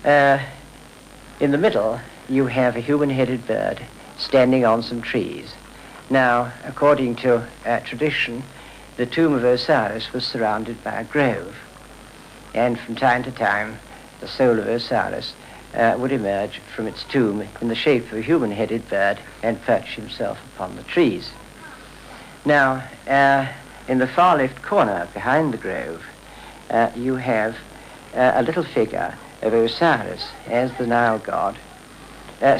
In the middle, you have a human-headed bird standing on some trees. Now, according to tradition, the tomb of Osiris was surrounded by a grove, and from time to time, the soul of Osiris would emerge from its tomb in the shape of a human-headed bird and perch himself upon the trees. Now, in the far left corner behind the grove, you have a little figure of Osiris as the Nile god,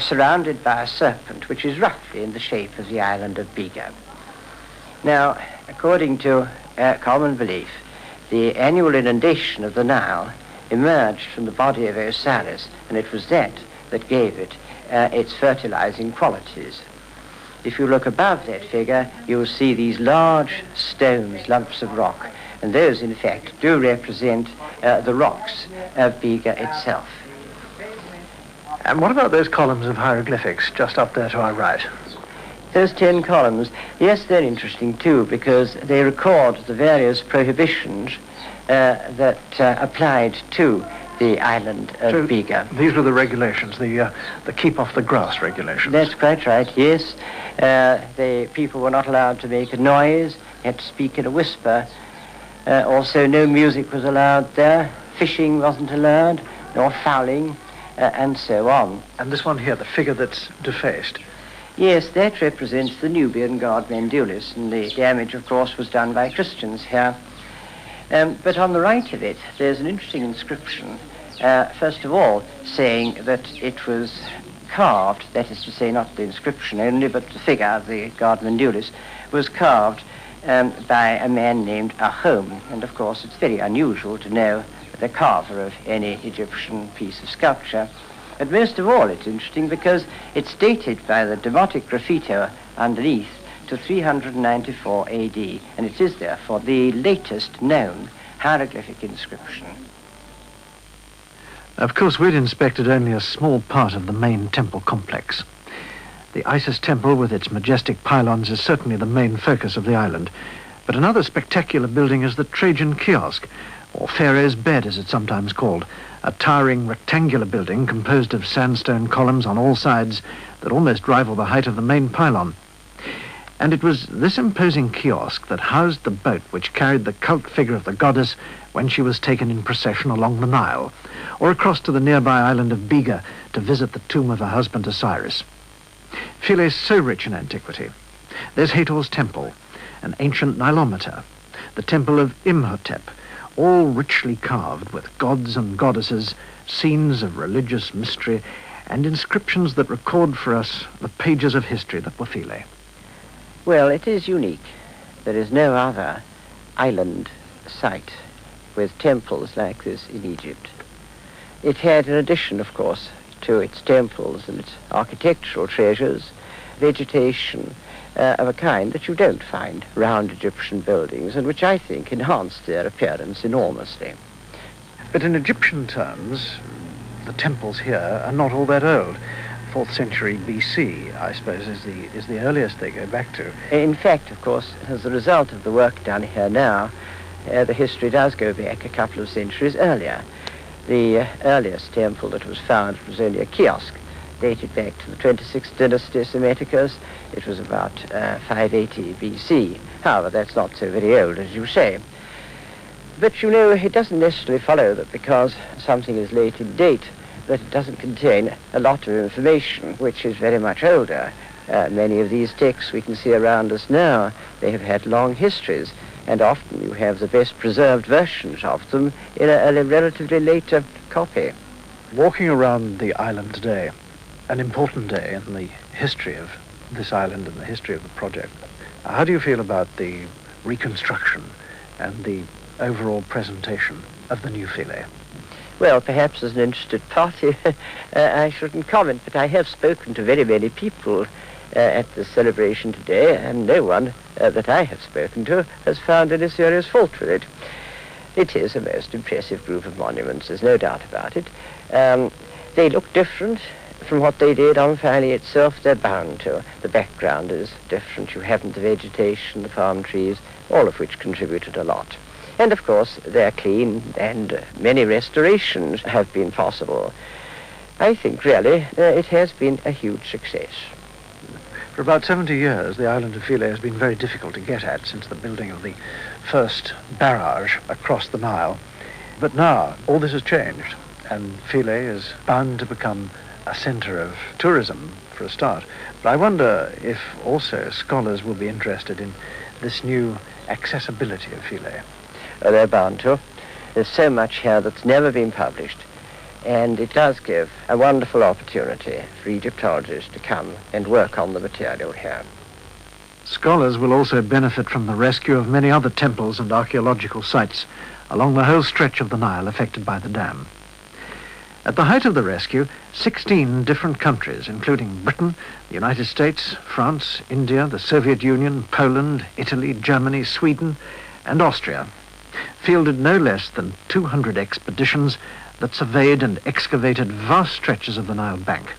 surrounded by a serpent which is roughly in the shape of the island of Bega. Now, according to common belief, the annual inundation of the Nile emerged from the body of Osiris, and it was that gave it its fertilizing qualities. If you look above that figure, you will see these large stones, lumps of rock, and those, in fact, do represent the rocks of Bega itself. And what about those columns of hieroglyphics just up there to our right? Those 10 columns, yes, they're interesting too, because they record the various prohibitions that applied to the island of Bega. These were the regulations, the keep off the grass regulations. That's quite right, yes. The people were not allowed to make a noise, had to speak in a whisper. Also, no music was allowed there, fishing wasn't allowed, nor fowling, and so on. And this one here, the figure that's defaced? Yes, that represents the Nubian god Mendulis, and the damage, of course, was done by Christians here. But on the right of it, there's an interesting inscription, first of all, saying that it was carved, that is to say, not the inscription only, but the figure of the god Mendulis was carved by a man named Ahom. And of course, it's very unusual to know the carver of any Egyptian piece of sculpture. But most of all, it's interesting because it's dated by the Demotic graffito underneath to 394 AD, and it is therefore the latest known hieroglyphic inscription. Of course, we'd inspected only a small part of the main temple complex. The Isis temple with its majestic pylons is certainly the main focus of the island, but another spectacular building is the Trajan Kiosk, or Pharaoh's Bed as it's sometimes called, a towering rectangular building composed of sandstone columns on all sides that almost rival the height of the main pylon. And it was this imposing kiosk that housed the boat which carried the cult figure of the goddess when she was taken in procession along the Nile, or across to the nearby island of Bega to visit the tomb of her husband Osiris. Philae is so rich in antiquity. There's Hathor's temple, an ancient Nilometer, the temple of Imhotep, all richly carved with gods and goddesses, scenes of religious mystery, and inscriptions that record for us the pages of history that were Philae. Well, it is unique. There is no other island site with temples like this in Egypt. It had, in addition, of course, to its temples and its architectural treasures, vegetation of a kind that you don't find round Egyptian buildings, and which I think enhanced their appearance enormously. But in Egyptian terms, the temples here are not all that old. 4th century BC, I suppose, is the earliest they go back to. In fact, of course, as a result of the work done here now, the history does go back a couple of centuries earlier. The earliest temple that was found was only a kiosk, dated back to the 26th dynasty Semiticus. It was about 580 BC. However, that's not so very old, as you say. But, you know, it doesn't necessarily follow that because something is late in date, that it doesn't contain a lot of information which is very much older. Many of these texts we can see around us now, they have had long histories, and often you have the best preserved versions of them in a relatively later copy. Walking around the island today, an important day in the history of this island and the history of the project, how do you feel about the reconstruction and the overall presentation of the new Philae? Well, perhaps as an interested party, I shouldn't comment, but I have spoken to very many people at the celebration today, and no one that I have spoken to has found any serious fault with it. It is a most impressive group of monuments, there's no doubt about it. They look different from what they did on Philae itself. They're bound to. The background is different. You haven't the vegetation, the palm trees, all of which contributed a lot. And of course, they're clean, and many restorations have been possible. I think, really, it has been a huge success. For about 70 years, the island of Philae has been very difficult to get at since the building of the first barrage across the Nile. But now, all this has changed, and Philae is bound to become a centre of tourism for a start. But I wonder if also scholars will be interested in this new accessibility of Philae. They're bound to. There's so much here that's never been published, and it does give a wonderful opportunity for Egyptologists to come and work on the material here. Scholars will also benefit from the rescue of many other temples and archaeological sites along the whole stretch of the Nile affected by the dam. At the height of the rescue, 16 different countries, including Britain, the United States, France, India, the Soviet Union, Poland, Italy, Germany, Sweden, and Austria, fielded no less than 200 expeditions that surveyed and excavated vast stretches of the Nile bank.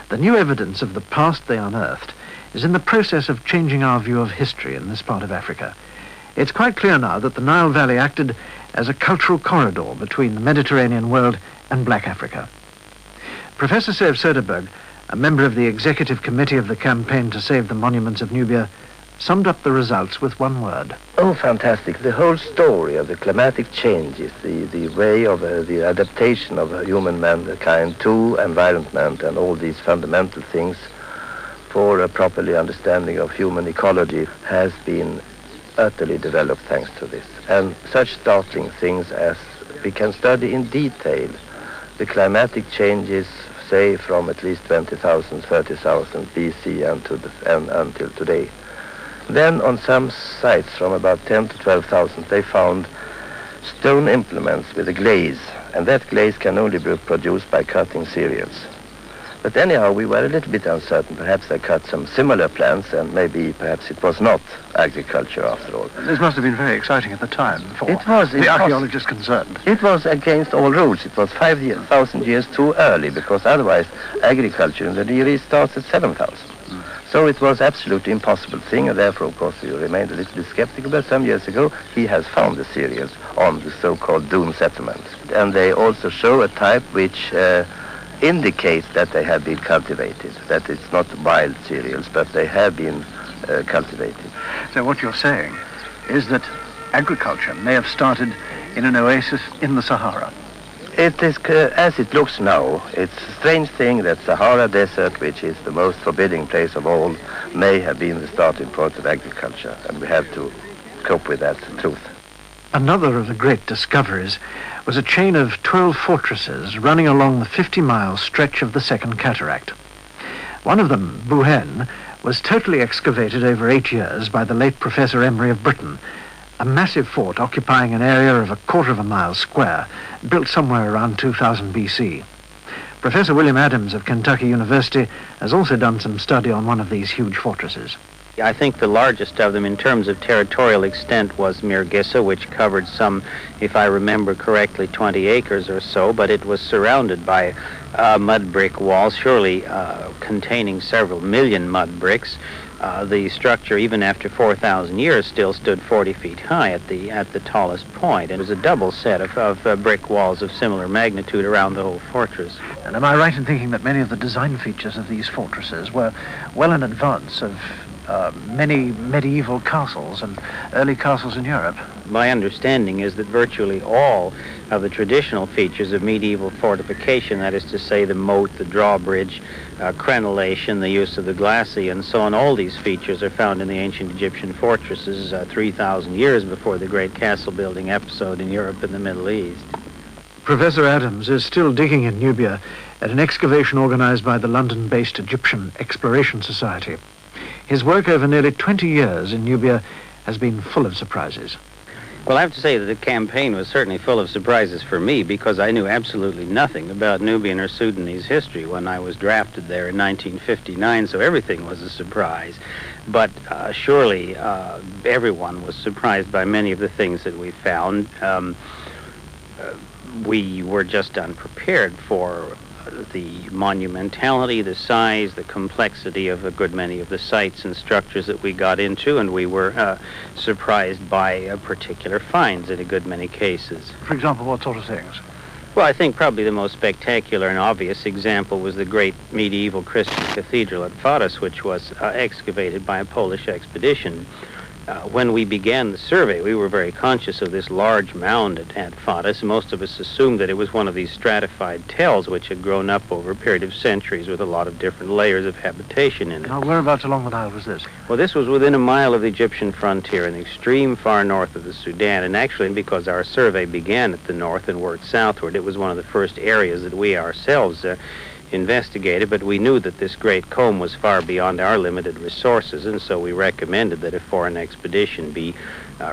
The new evidence of the past they unearthed is in the process of changing our view of history in this part of Africa. It's quite clear now that the Nile Valley acted as a cultural corridor between the Mediterranean world and Black Africa. Professor Sev Soderberg, a member of the executive committee of the campaign to save the monuments of Nubia, summed up the results with one word. Oh, fantastic. The whole story of the climatic changes, the way of the adaptation of human mankind to environment and all these fundamental things for a properly understanding of human ecology has been utterly developed thanks to this. And such startling things as we can study in detail the climatic changes, say, from at least 20,000, 30,000 BC and until today. Then on some sites from about 10 to 12,000 they found stone implements with a glaze, and that glaze can only be produced by cutting cereals. But anyhow, we were a little bit uncertain. Perhaps they cut some similar plants, and perhaps it was not agriculture after all. This must have been very exciting at the time for the archaeologists concerned. It was against all rules. It was 5,000 years too early, because otherwise agriculture in the Near East starts at 7,000. So it was absolutely impossible thing, and therefore, of course, we remained a little bit skeptical. But some years ago, he has found the cereals on the so-called dune settlements. And they also show a type which indicates that they have been cultivated, that it's not wild cereals, but they have been cultivated. So what you're saying is that agriculture may have started in an oasis in the Sahara. It is, as it looks now, it's a strange thing that Sahara Desert, which is the most forbidding place of all, may have been the starting point of agriculture, and we have to cope with that truth. Another of the great discoveries was a chain of 12 fortresses running along the 50-mile stretch of the Second Cataract. One of them, Bouhen, was totally excavated over 8 years by the late Professor Emery of Britain, a massive fort occupying an area of 1/4 mile square, built somewhere around 2000 BC. Professor William Adams of Kentucky University has also done some study on one of these huge fortresses. I think the largest of them in terms of territorial extent was Mirgissa, which covered some, if I remember correctly, 20 acres or so, but it was surrounded by mud brick walls, surely containing several million mud bricks. The structure, even after 4,000 years, still stood 40 feet high at the tallest point. It was a double set of brick walls of similar magnitude around the whole fortress. And am I right in thinking that many of the design features of these fortresses were well in advance of many medieval castles and early castles in Europe? My understanding is that virtually all of the traditional features of medieval fortification, that is to say the moat, the drawbridge, crenellation, the use of the glacis, and so on, all these features are found in the ancient Egyptian fortresses 3,000 years before the great castle building episode in Europe and the Middle East. Professor Adams is still digging in Nubia at an excavation organized by the London-based Egyptian Exploration Society. His work over nearly 20 years in Nubia has been full of surprises. Well, I have to say that the campaign was certainly full of surprises for me, because I knew absolutely nothing about Nubian or Sudanese history when I was drafted there in 1959, so everything was a surprise. But surely everyone was surprised by many of the things that we found. We were just unprepared for monumentality, the size, the complexity of a good many of the sites and structures that we got into, and we were surprised by particular finds in a good many cases. For example, what sort of things? Well, I think probably the most spectacular and obvious example was the great medieval Christian cathedral at Fotis, which was excavated by a Polish expedition. When we began the survey, we were very conscious of this large mound at Fotis. Most of us assumed that it was one of these stratified tells which had grown up over a period of centuries with a lot of different layers of habitation in it. Now, whereabouts along the Nile was this? Well, this was within a mile of the Egyptian frontier in the extreme far north of the Sudan, and actually because our survey began at the north and worked southward, it was one of the first areas that we ourselves investigated, but we knew that this great comb was far beyond our limited resources, and so we recommended that a foreign expedition be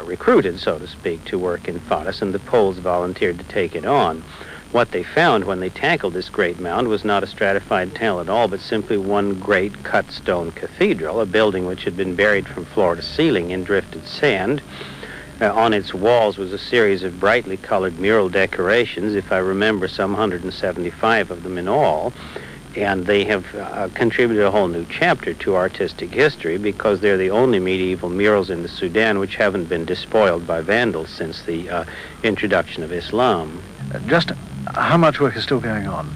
recruited, so to speak, to work in Fotis, and the Poles volunteered to take it on. What they found when they tackled this great mound was not a stratified tell at all, but simply one great cut stone cathedral, a building which had been buried from floor to ceiling in drifted sand. On its walls was a series of brightly colored mural decorations, if I remember, some 175 of them in all. And they have contributed a whole new chapter to artistic history because they're the only medieval murals in the Sudan which haven't been despoiled by vandals since the introduction of Islam. Just how much work is still going on?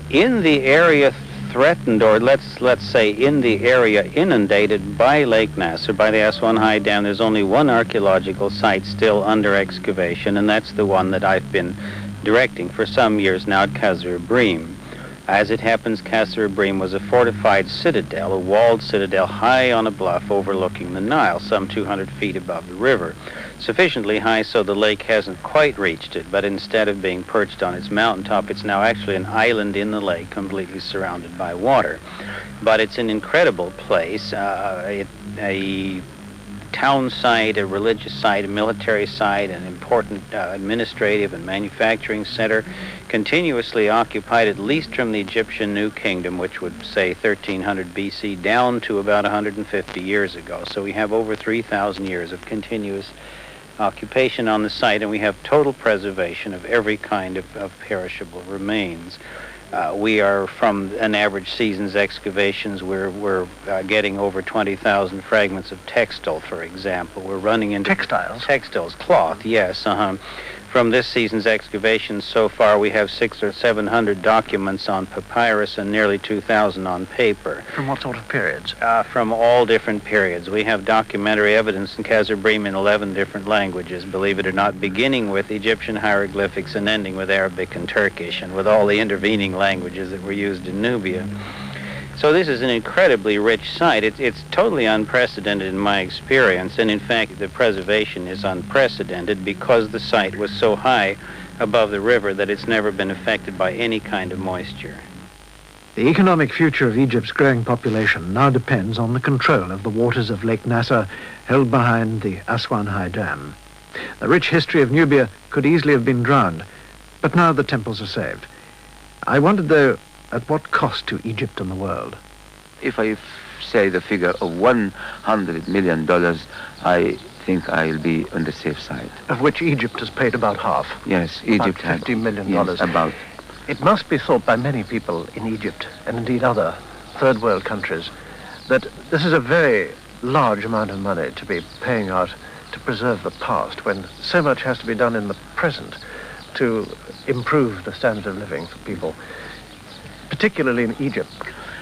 In the area threatened, or let's say in the area inundated by Lake Nasser, by the Aswan High Dam, there's only one archaeological site still under excavation, and that's the one that I've been directing for some years now at Kasr Ibrim. As it happens, Kasr Ibrim was a fortified citadel, a walled citadel high on a bluff overlooking the Nile, some 200 feet above the river. Sufficiently high so the lake hasn't quite reached it, but instead of being perched on its mountaintop, it's now actually an island in the lake completely surrounded by water. But it's an incredible place, a town site, a religious site, a military site, an important administrative and manufacturing center, continuously occupied at least from the Egyptian New Kingdom, which would say 1300 BC, down to about 150 years ago. So we have over 3,000 years of continuous occupation on the site, and we have total preservation of every kind of perishable remains. We are, from an average season's excavations, we're getting over 20,000 fragments of textile, for example. We're running into textiles. Textiles, cloth, yes. From this season's excavations so far, we have 600 or 700 documents on papyrus and nearly 2,000 on paper. From what sort of periods? From all different periods. We have documentary evidence in Kasr Ibrim in 11 different languages, believe it or not, beginning with Egyptian hieroglyphics and ending with Arabic and Turkish, and with all the intervening languages that were used in Nubia. So this is an incredibly rich site. It's totally unprecedented in my experience, and in fact the preservation is unprecedented because the site was so high above the river that it's never been affected by any kind of moisture. The economic future of Egypt's growing population now depends on the control of the waters of Lake Nasser held behind the Aswan High Dam. The rich history of Nubia could easily have been drowned, but now the temples are saved. I wondered, though, at what cost to Egypt and the world? If I say the figure of $100 million, I think I'll be on the safe side. Of which Egypt has paid about half. Yes, Egypt about $50 million. Yes, about. It must be thought by many people in Egypt, and indeed other third world countries, that this is a very large amount of money to be paying out to preserve the past, when so much has to be done in the present to improve the standard of living for people, particularly in Egypt.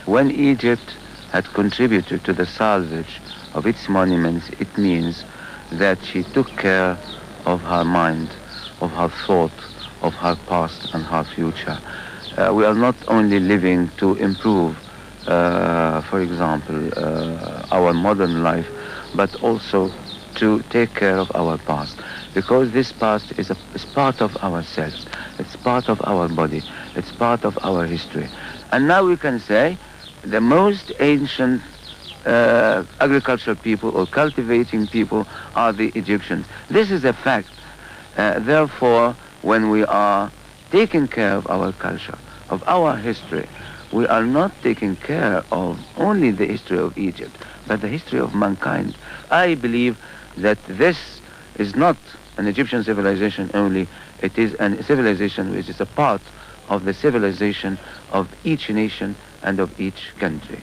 When Egypt had contributed to the salvage of its monuments, it means that she took care of her mind, of her thought, of her past and her future. We are not only living to improve, for example, our modern life, but also to take care of our past, because this past is part of ourselves, it's part of our body, it's part of our history. And now we can say the most ancient agricultural people or cultivating people are the Egyptians. This is a fact. Therefore, when we are taking care of our culture, of our history, we are not taking care of only the history of Egypt, but the history of mankind. I believe that this is not an Egyptian civilization only, it is a civilization which is a part of the civilization of each nation and of each country.